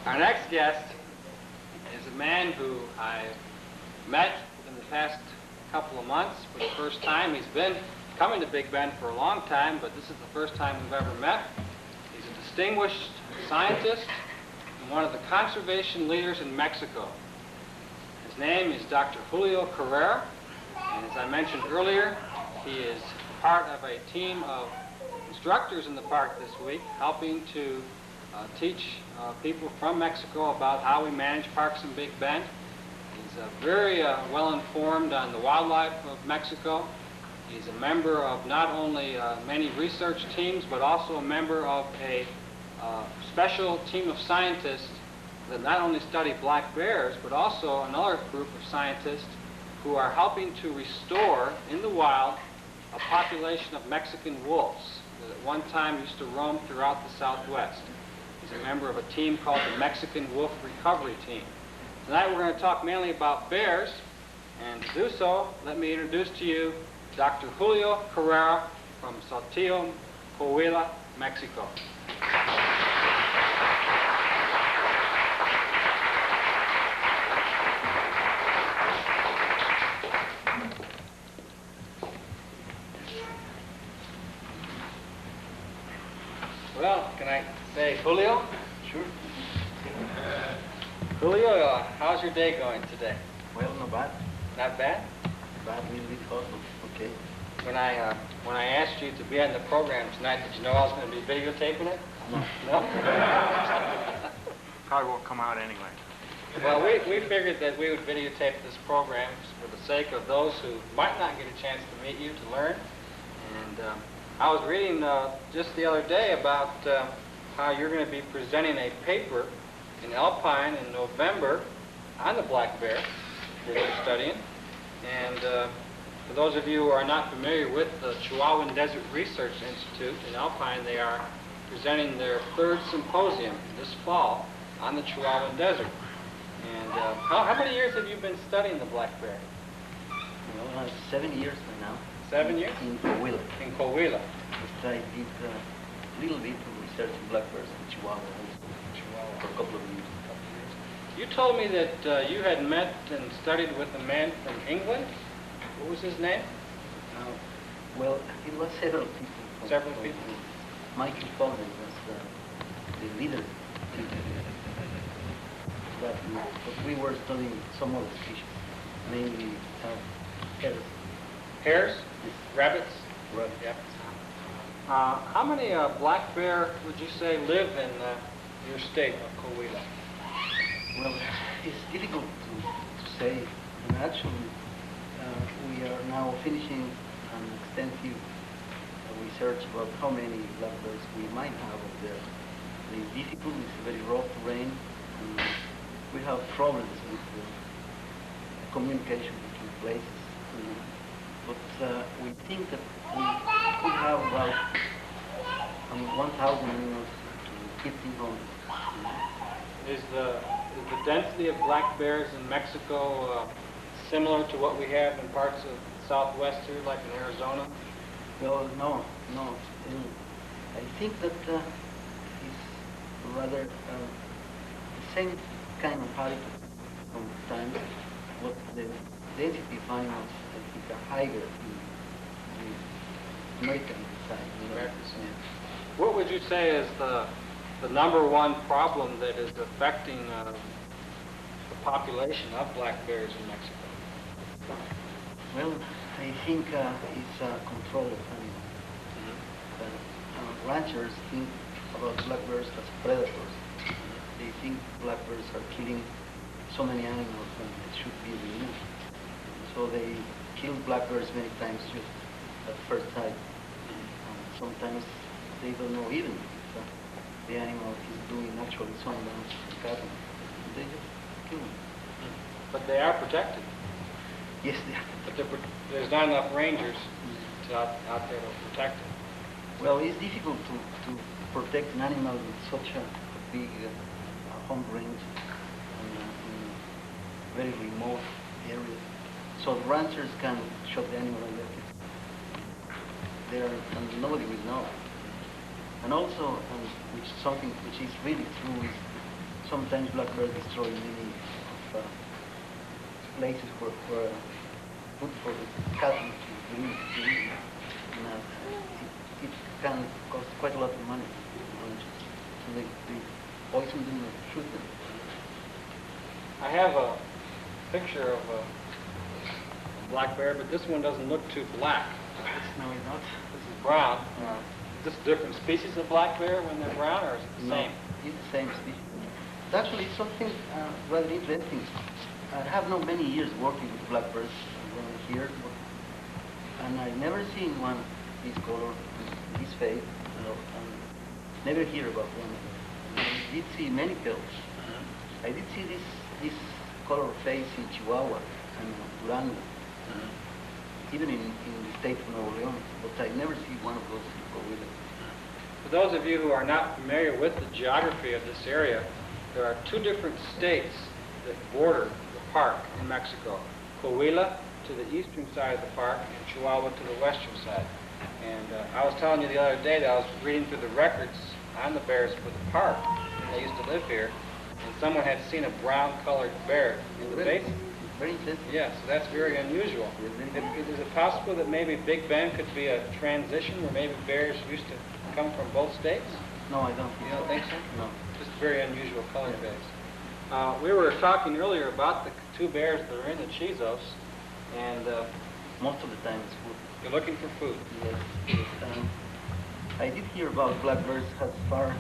Our next guest is a man who I met in the past couple of months for the first time. He's been coming to Big Bend for a long time, but this is the first time we've ever met. He's a distinguished scientist and one of the conservation leaders in Mexico. His name is Dr. Julio Carrera, and as I mentioned earlier, he is part of a team of instructors in the park this week, helping to teach people from Mexico about how we manage parks in Big Bend. He's very well informed on the wildlife of Mexico. He's a member of not only many research teams, but also a member of a special team of scientists that not only study black bears, but also another group of scientists who are helping to restore in the wild a population of Mexican wolves that at one time used to roam throughout the Southwest. He's a member of a team called the Mexican Wolf Recovery Team. Tonight we're going to talk mainly about bears, and to do so, let me introduce to you Dr. Julio Carrera from Saltillo, Coahuila, Mexico. Well, can I say Julio? Sure. Julio, how's your day going today? Well, not bad. Not bad? Bad, a little bit hot, but okay. When I asked you to be on the program tonight, did you know I was going to be videotaping it? No. No? Probably won't come out anyway. Well, we figured that we would videotape this program for the sake of those who might not get a chance to meet you, to learn. And I was reading just the other day about how you're going to be presenting a paper in Alpine in November on the black bear that you're studying. And for those of you who are not familiar with the Chihuahuan Desert Research Institute in Alpine, they are presenting their third symposium this fall on the Chihuahuan Desert. And how many years have you been studying the black bear? Well, 7 years by now. 7 years? In Coahuila. In Coahuila. But I did a little bit of research in black bears in Chihuahua also. Chihuahua. For a couple of years. You told me that you had met and studied with a man from England. What was his name? Well, it was several people. Several people? Michael Fowler was the leader. But we were studying some other species, mainly hares. Hares? Yes. Rabbits? Right. Yeah. How many black bear would you say live in your state of Coahuila? Well, it's difficult to say. And actually, we are now finishing an extensive research about how many black bears we might have up there. It's difficult, it's very rough terrain, and we have problems with communication between places. But we think that we could have about 1,000 animals to 1,500. Is the density of black bears in Mexico similar to what we have in parts of Southwest here, like in Arizona? Well, no. I think that it's rather the same kind of habitat sometimes, but the density of animals, I think, are higher in the American side. American side. What would you say is the number one problem that is affecting the population of black bears in Mexico? Well, I think it's control of animals. Ranchers think about black bears as predators. They think black bears are killing so many animals when they should be removed. So they kill black bears many times just at first sight. Sometimes they don't know even if the animal is doing actually some damage to the cattle. They just kill them. But they are protected. Yes, they are. But there's not enough rangers out there to protect them. Well, it's difficult to protect an animal with such a big home range and in very remote areas. So the ranchers can shot the animal and and nobody will know. And also, which is something which is really true, is sometimes blackbirds destroy many of, places for food for the cattle to eat. And, it can cost quite a lot of money. So they poison them or shoot them. I have a picture of a black bear, but this one doesn't look too black. No, it's not. This is brown. Is this different species of black bear when they're brown, or is it the same? It's the same species. It's actually something rather interesting. I have not many years working with blackbirds here, and I've never seen one this color, this fade. Never hear about one. I did see many pills. I did see this color face in Chihuahua and Durango, even in the state of Nuevo León, but I never see one of those in Coahuila. For those of you who are not familiar with the geography of this area, there are two different states that border the park in Mexico. Coahuila to the eastern side of the park and Chihuahua to the western side. And I was telling you the other day that I was reading through the records on the bears for the park. They used to live here, and someone had seen a brown-colored bear in the basin. Very interesting. Yeah, so that's very unusual. Is it possible that maybe Big Bend could be a transition where maybe bears used to come from both states? No, I don't. You don't think so? No. Just very unusual color base. We were talking earlier about the two bears that are in the Chisos, and Most of the time it's food. you're looking for food. Yes. I did hear about blackbirds as far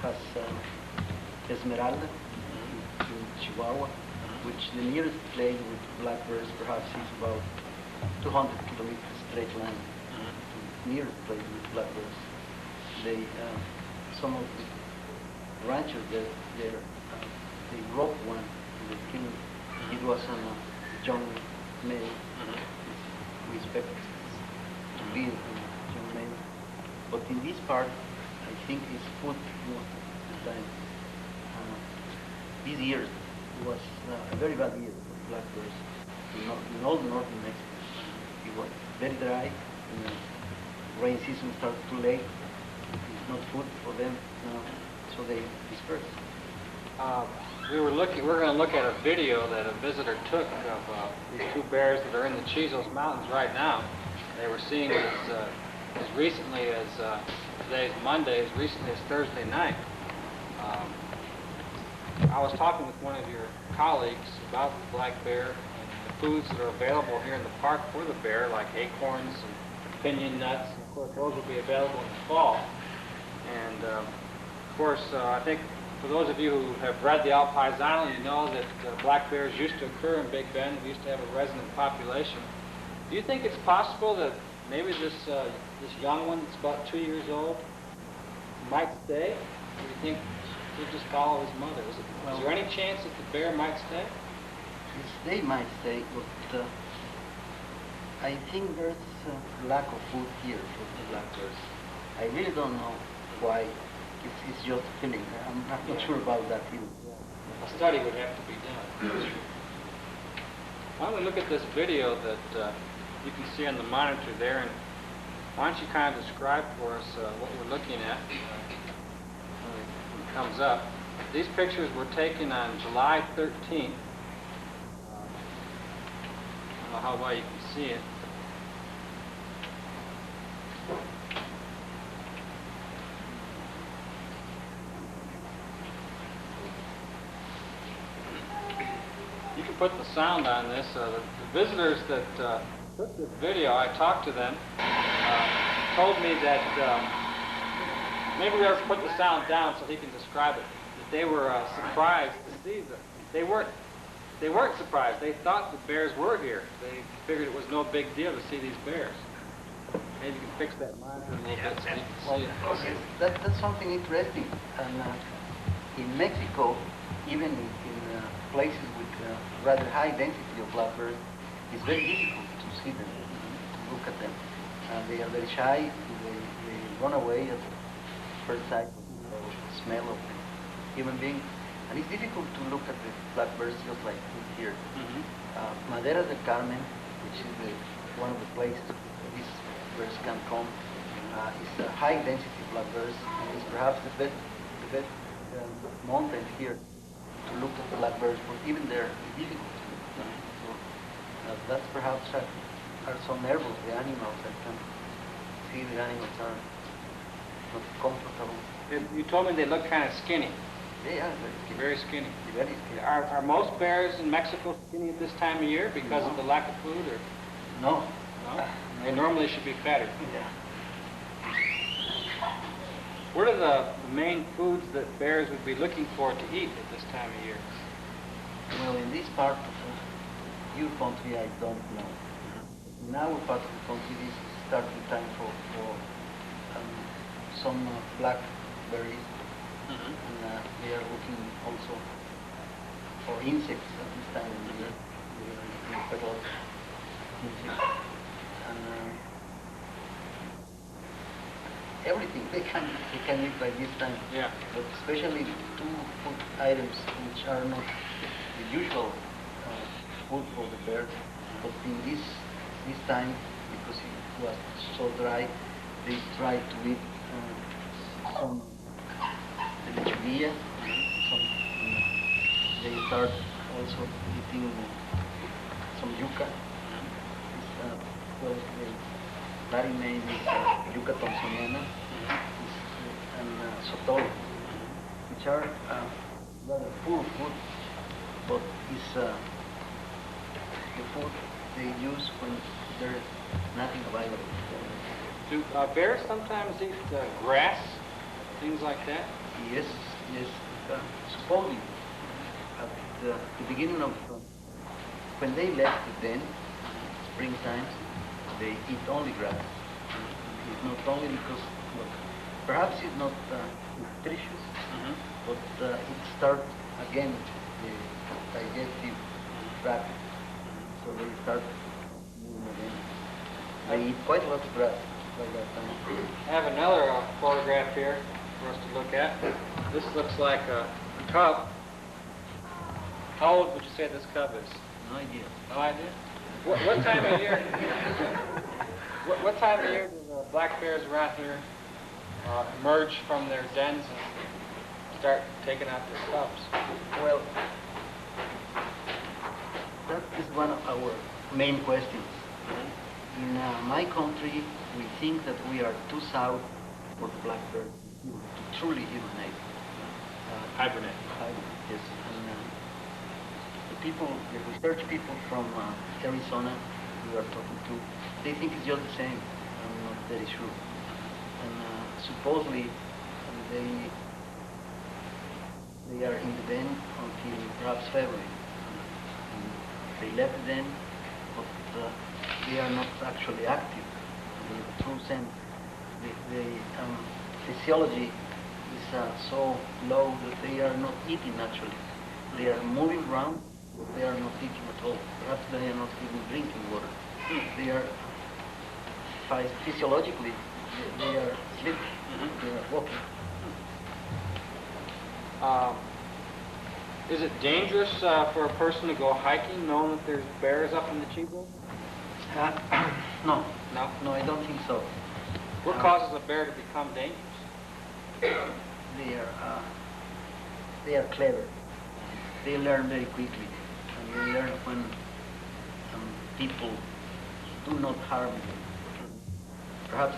as Esmeralda in Chihuahua, which the nearest place with blackbirds perhaps is about 200 kilometers straight line. The nearest place with blackbirds. They, some of the ranchers there, they roped one and they killed him. It was on a young male. We expect to be a young male. But in this part, I think it's food most of the time. This year was a very bad year for blackbirds in all northern Mexico. It was very dry. Rain season started too late. It's not food for them now, so they disperse. We're going to look at a video that a visitor took of these two bears that are in the Chisos Mountains right now. They were seen as recently as today's Monday, as recently as Thursday night. I was talking with one of your colleagues about the black bear and the foods that are available here in the park for the bear, like acorns and pinyon nuts. And of course, those will be available in the fall. And of course, I think for those of you who have read the Al Paisano, you know that black bears used to occur in Big Bend. We used to have a resident population. Do you think it's possible that maybe this young one that's about 2 years old might stay? Or do you think he'll just follow his mother? Is there any chance that the bear might stay? They might stay, but I think there's a lack of food here for the blackbirds. I really don't know why. It's just a feeling. I'm not sure about that either. A study would have to be done. Why don't we look at this video that you can see on the monitor there, and why don't you kind of describe for us what we're looking at when it comes up. These pictures were taken on July 13th. I don't know how well you can see it. You can put the sound on this. The visitors that took this video, I talked to them, told me that maybe we ought to put the sound down so he can describe it. That they were surprised to see them. They weren't surprised. They thought the bears were here. They figured it was no big deal to see these bears. Maybe you can fix that monitor a little bit so you can see it. Okay. That's something interesting. And in Mexico, even in places with rather high density of blackbirds, it's very difficult to see them, to look at them. They are very shy. They run away at first sight of the smell of a human being. And it's difficult to look at the blackbirds just like here. Madera del Carmen, which is one of the places where these birds can come, is a high density blackbirds. It's perhaps the best mountain here to look at black bears, but even they're difficult to look at. So that's perhaps are so nervous, the animals, that can see the animals are not comfortable. You told me they look kind of skinny. They are very skinny. Very skinny. Very skinny. Are most bears in Mexico skinny at this time of year because of the lack of food, or? No. No? They normally should be fatter. Yeah. What are the main foods that bears would be looking for to eat at this time of year? Well, in this part of your country, I don't know. In our part of the country, this is starting time for some blackberries, and they are looking also for insects at this time of the year. We are looking quite a lot of insects, and everything they can eat by this time. Yeah. But especially two food items which are not the usual food for the bear. But in this time, because it was so dry, they tried to eat some lechuguilla. They start also eating some yuca. Well, the Latin name is yuca thompsoniana and sotol, which are rather poor food, but it's the food they use when there is nothing available. Do bears sometimes eat grass, things like that? Yes. Supposedly, at the beginning of when they left the den, springtime, they eat only grass. It's not only because, well, perhaps it's not nutritious, but it starts again the digestive tract, so they start moving again. They eat quite a lot of grass by that time. I have another photograph here for us to look at. This looks like a cub. How old would you say this cub is? No idea. No idea? What time of year? What time of year do the black bears around here emerge from their dens and start taking out their cubs? Well, that is one of our main questions. In my country, we think that we are too south for the black bear to truly hibernate. Hibernate. Yes. And, the research people from Arizona we are talking to, they think it's just the same. I'm not very sure. And supposedly they are in the den until perhaps February. And they left the den, but they are not actually active in the true sense. The physiology is so low that they are not eating naturally. They are moving around, but they are not eating at all. Perhaps they are not even drinking water. They are, physiologically, they are sleeping, they are walking. Is it dangerous for a person to go hiking knowing that there's bears up in the Chisos? No. No? No, I don't think so. What causes a bear to become dangerous? They are clever. They learn very quickly, and they learn when people do not harm them. Perhaps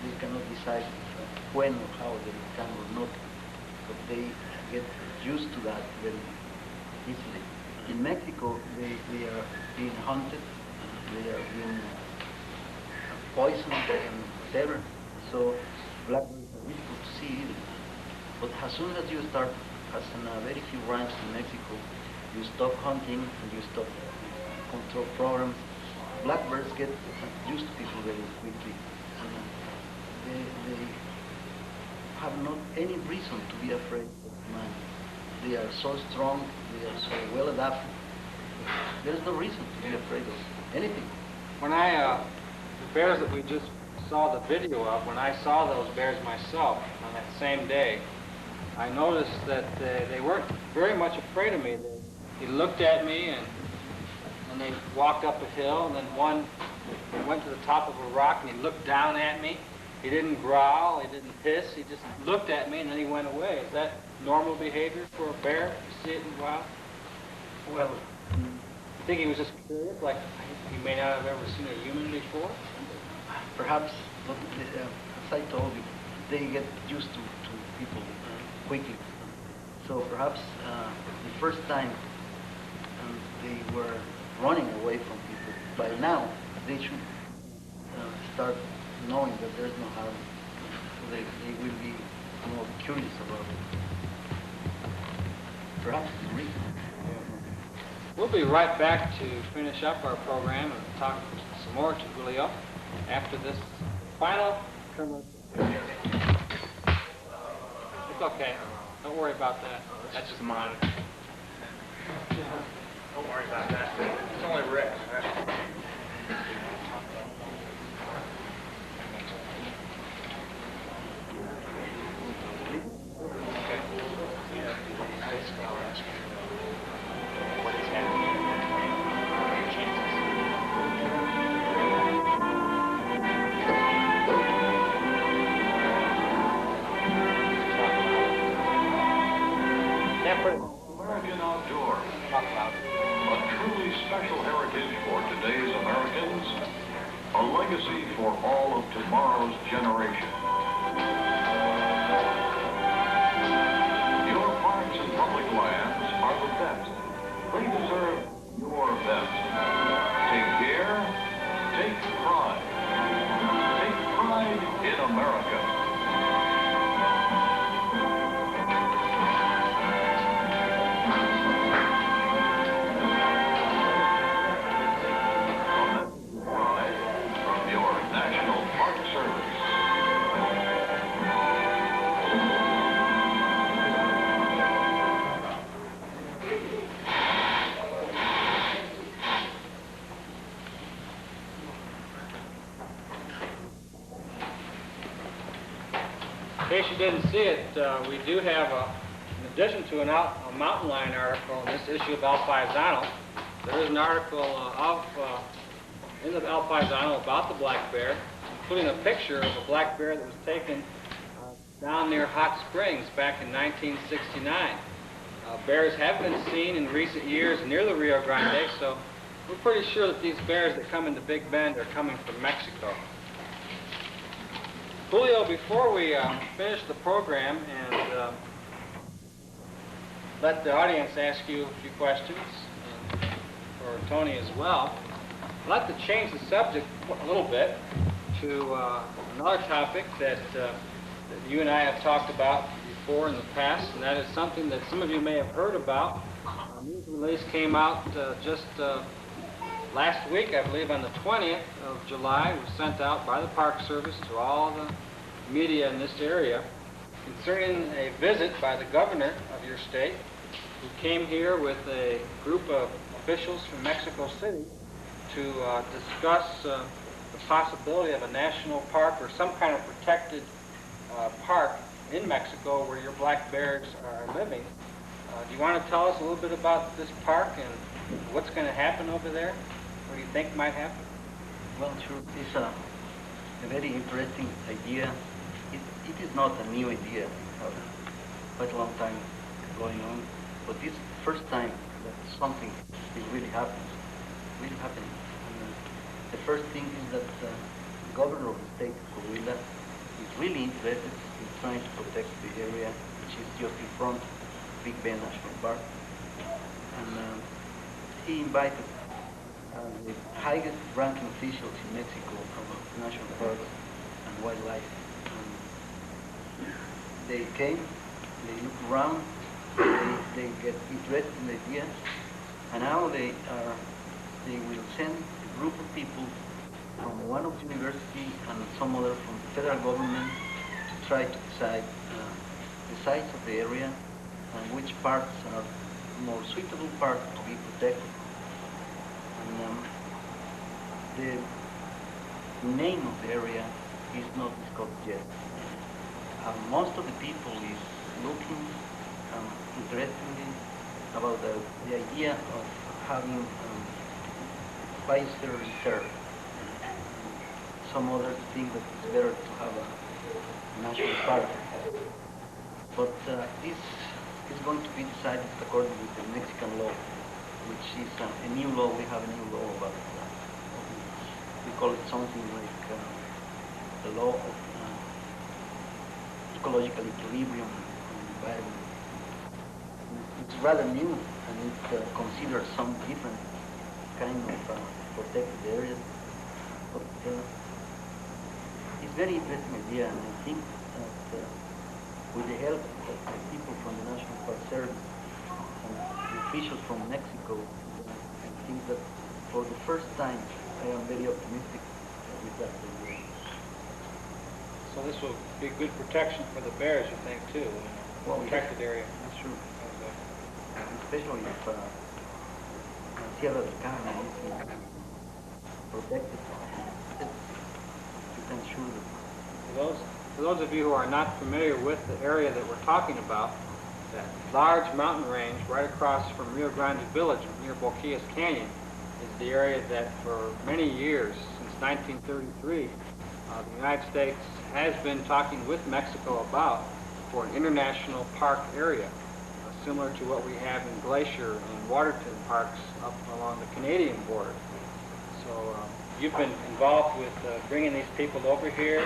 they cannot decide when or how they can or not, but they get used to that very easily. In Mexico, they are being hunted, they are being poisoned and whatever, so blackberries are difficult to see either. But as soon as you start, as in very few ranches in Mexico, you stop hunting and you stop control programs, blackbirds get used to people very quickly. And they have not any reason to be afraid of man. They are so strong, they are so well adapted. There is no reason to be afraid of anything. When the bears that we just saw the video of, when I saw those bears myself on that same day, I noticed that they weren't very much afraid of me. They looked at me and they walked up a hill, and then one went to the top of a rock and he looked down at me. He didn't growl, he didn't hiss, he just looked at me and then he went away. normal behavior for a bear to see it in the wild? Well, You think he was just curious, like he may not have ever seen a human before? perhaps, but as I told you, they get used to people quickly. So perhaps the first time they were running away from people. By now, they should start knowing that there's no harm. So they will be more curious about it. Perhaps it's reason. We'll be right back to finish up our program and talk some more to Julio after this final commercial. It's okay. Don't worry about that. That's just a monitor. Don't worry about that. It's only Rick. What is happening? Your American outdoor. Talk about it. A truly special heritage for today's Americans. A legacy for all of tomorrow's generation. Your parks and public lands are the best. They deserve your best. Take care. Take pride. Take pride in America. In case you didn't see it, we do have, in addition to a mountain lion article in this issue of El Paisano, there is an article in the El Paisano about the black bear, including a picture of a black bear that was taken down near Hot Springs back in 1969. Bears have been seen in recent years near the Rio Grande, so we're pretty sure that these bears that come into Big Bend are coming from Mexico. Julio, before we finish the program and let the audience ask you a few questions, and for Tony as well, I'd like to change the subject a little bit to another topic that you and I have talked about before in the past, and that is something that some of you may have heard about. A news release came out just last week, I believe on the 20th of July, was sent out by the Park Service to all the media in this area concerning a visit by the governor of your state, who came here with a group of officials from Mexico City to discuss the possibility of a national park or some kind of protected park in Mexico where your black bears are living. Do you want to tell us a little bit about this park and what's going to happen over there? What do you think might happen? Well, sure, it's a very interesting idea. It is not a new idea. Quite a long time going on, but this is the first time that something is really happening. And, the first thing is that the governor of the state, Coahuila, is really interested in trying to protect the area, which is just in front of Big Bend National Park. And he invited the highest ranking officials in Mexico from the National Parks and Wildlife. They came, they looked around, they get interested in the idea, and now they will send a group of people from one of the university and some other from the federal government to try to decide the size of the area and which parts are more suitable parts to be protected. And the name of the area is not discovered yet. Most of the people is looking interestingly about the idea of having biosphere reserve. Some others think that it's better to have a national park. But this it's going to be decided according with the Mexican law, which is a new law. We have a new law about we call it something like the law of ecological equilibrium and environment. It's rather new, and it considers some different kind of protected areas. But it's a very interesting idea, and I think that with the help of the people from the National Park Service and the officials from Mexico, I think that for the first time I am very optimistic with that idea. So this will be good protection for the bears, you think, too, in a Well, protected area. That's true. Okay. Especially if Sierra del Carmen is protected, you can ensure that. For those of you who are not familiar with the area that we're talking about, that large mountain range right across from Rio Grande Village near Boquillas Canyon is the area that for many years, since 1933, the United States has been talking with Mexico about for an international park area, similar to what we have in Glacier and Waterton parks up along the Canadian border. So you've been involved with bringing these people over here,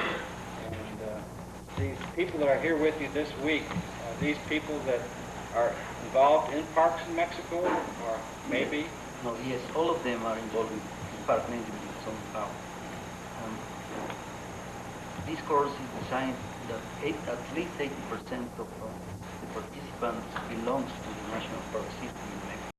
and these people that are here with you this week, these people that are involved in parks in Mexico, or maybe? No, yes, all of them are involved in park management somehow. This course is designed that at least 80% of the participants belongs to the national park system in Mexico.